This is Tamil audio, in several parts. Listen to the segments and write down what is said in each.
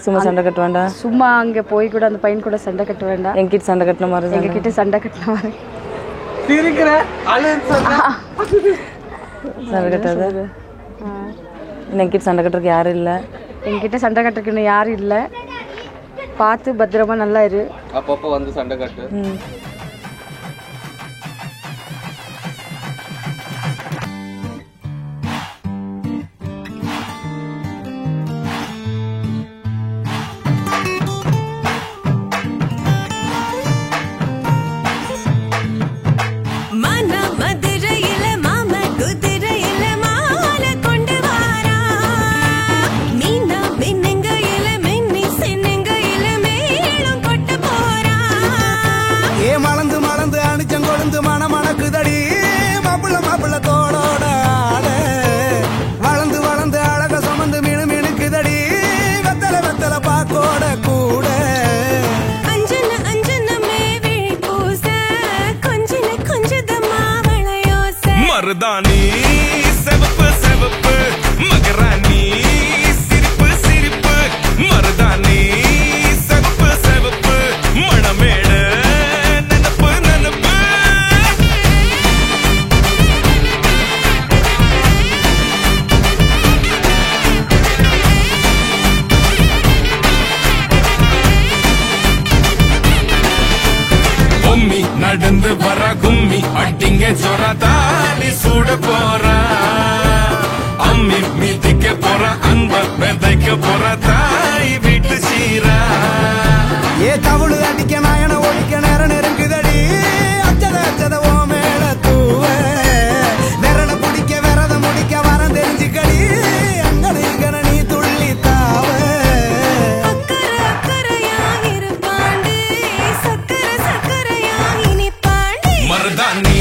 சும்மா சண்டை கட்ட வேண்டாம். சும்மா அங்கே போய் கூட அந்த பையன் கூட சண்டை கட்ட வேண்டாம். என்கிட்ட சண்டை கட்டின மாதிரி எங்ககிட்ட சண்டை கட்டின மாதிரி சண்டை கட்டாது. என்கிட்ட சண்டை கட்டுறதுக்கு யாரும் இல்லை. என்கிட்ட சண்டை கட்டுறதுக்கு யாரும் இல்லை. பார்த்து பத்திரமா நல்லா இரு. அப்பப்போ வந்து சண்டை கட்டு. மருதானி செவப்பு செவப்பு மகராணி சிரிப்பு சிரிப்பு மருதானி செவப்பு செவப்பு மணமேட நனப்பு நனப்பு பொம்மி நடந்து வர கும்மி அட்டிங்க சொரதா சூட போறா அம்மி மீதிக்க போற அன்ப விதைக்க போற தாய் வீட்டு சீரா ஏ தவளு அடிக்க நாயன ஒழிக்க நேரம் நெருங்குதடி அச்சத அச்சத ஓ மேல தூவ விரட பிடிக்க விரத முடிக்க வரம் தெரிஞ்சுக்கடி அங்கன இங்கன நீ துள்ளி தாவ மருதானி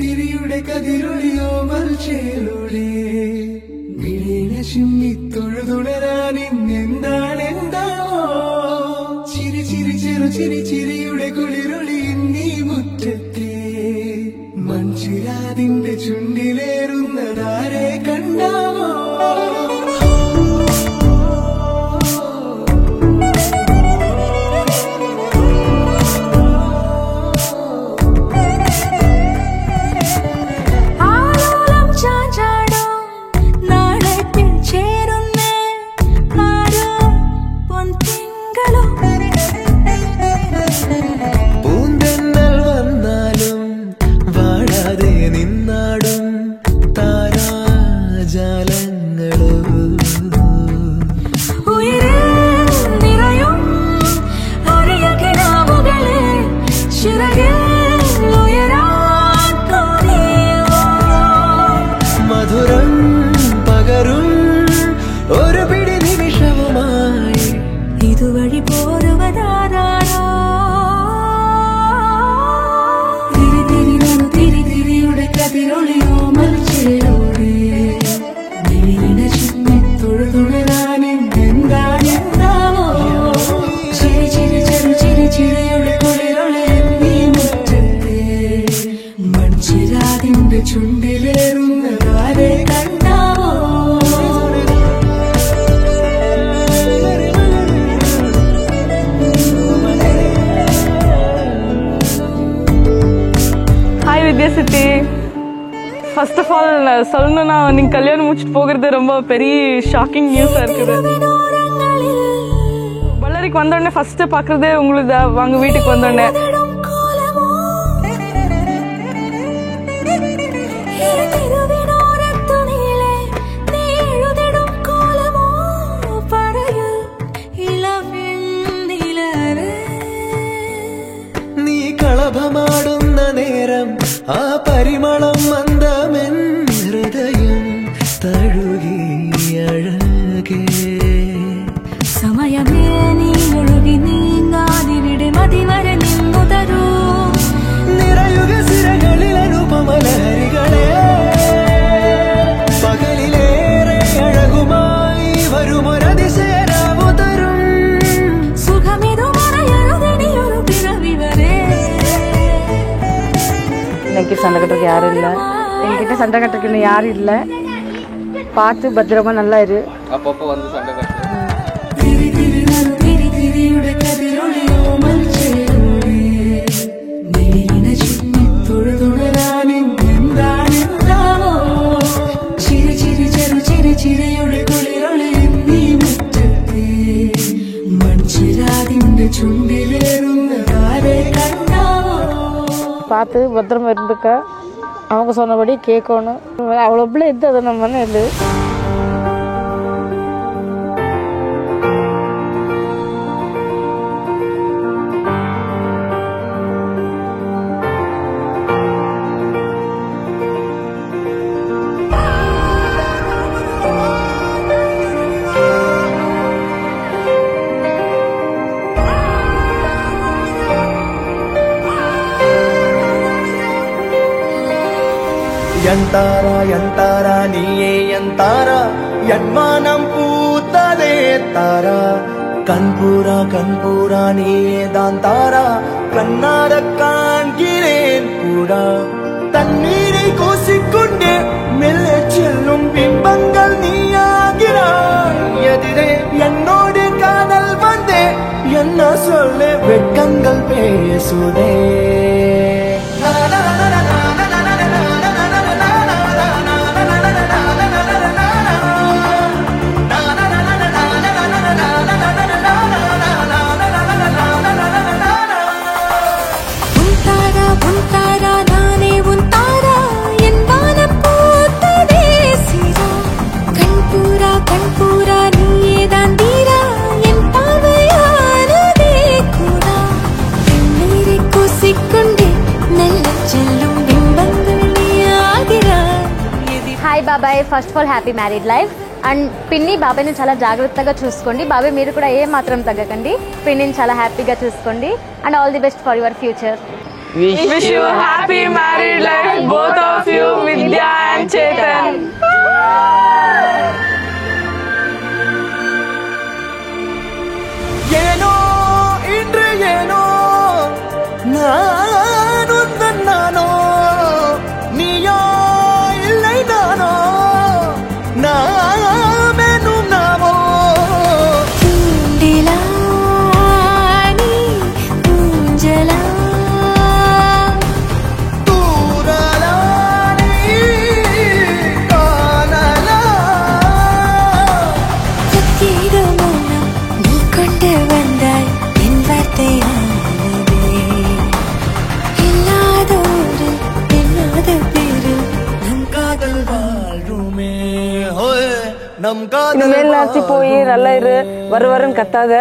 തിരിയുടെ കതിരൊളിയോ മൽച്ചേലൂടെ മിഴിന ചിമ്മി തൊഴുതുണരാൻ ഇന്നെന്താണ് എന്താണോ ചിരി ചിരി ചെറു ചിരി ചിരിയുടെ കുളിരൊളി നീ മുറ്റത്തെ മൺചിരാതിന്റെ ചുണ്ടിലേറുന്നതാരെ കണ്ടാവോ ஃபர்ஸ்ட் ஆஃப் ஆல் சொல்லணும்னா நீங்கள் கல்யாணம் முடிச்சுட்டு போகிறது ரொம்ப பெரிய ஷாக்கிங் நியூஸாக இருக்குது. பல்லாரிக்கு வந்தோடனே ஃபர்ஸ்ட்டு பார்க்குறதே உங்களுக்கு வாங்க வீட்டுக்கு வந்தோடனே. നീ കളഭമാടുന്ന നേരം ആ പരിമളം മന്ദമെൻ ഹൃദയം തഴുകി അഴകേ സമയമേ നീ ഒഴുകി നീങ്ങാതിവിടെ മതിവരെ നിന്നു തരൂ നിറയുക സിരകളിൽ അനുപമലഹരികളെ പകലിലേറെ അഴകുമായി വരുമൊരതിശയരാവു തരും സുഖമിതു മറയരുതെനിയൊരു പിറവി വരെ. எனக்கு சண்டை கட்டுறதுக்கு யாரும் இல்லை. என்கிட்ட சண்டை கட்டுறதுக்கு யாரும் இல்லை. பார்த்து பத்திரமா நல்லா இரு. அப்பப்போ வந்து சண்டை கட்டு. തിരിയുടെ കതിരൊളിയോ മൽച്ചേരോടെ നീന ചുറ്റി തൊഴുതുണരാനെന്താണെന്താവോ ചിരി ചിരി ചെറു ചിരി ചിരിയുടെ കുളിരൊളിയും നീ മുറ്റത്തെ മൺചിരാതിന്റെ ചുണ്ടിലേറുന്ന താരെ കണ്ടാവോ. பார்த்து பத்திரமா இருந்துக்க. அவங்க சொன்னபடி கேட்கணும். அவ்வளோ பிள்ளை எது அதை நம்ம இல்லை. ಎಂತಾರಾ ಎಂತಾರಾ ನೀಯೇ ಎಂತಾರಾ ಯನ್ಮಾನಂ பூத்ததே தாரா கண்பூரா நீயே தான் தாரா கண்ணார காண்கிறேன் கூடா தண்ணீரை கூசிக்கொண்டே மெல்ல செல்லும் பிம்பங்கள் நீயாகிறாய் எதிரே என்னோடு காதல் வந்தே என்ன சொல்ல வெட்கங்கள் பேசுதே. హాయ్ బాబాయ్, first of all happy married life. And పిన్ని బాబాయ్ని చాలా జాగ్రత్తగా చూసుకోండి. బాబాయ్ మీరు కూడా ఏ మాత్రం తగ్గకండి. పిన్నిని చాలా హ్యాపీగా చూసుకోండి. And all the best for your future. Wish you a happy married life, both of you, Vidya and Chetan. ஏனோ இன்று ஏனோ நான் உந்தன் நானோ நீயோ இல்லை நானோ நாமெனும் நாமோ இனிமேல் நாச்சு போய் நல்லா இரு, வருன்னு கத்தாத.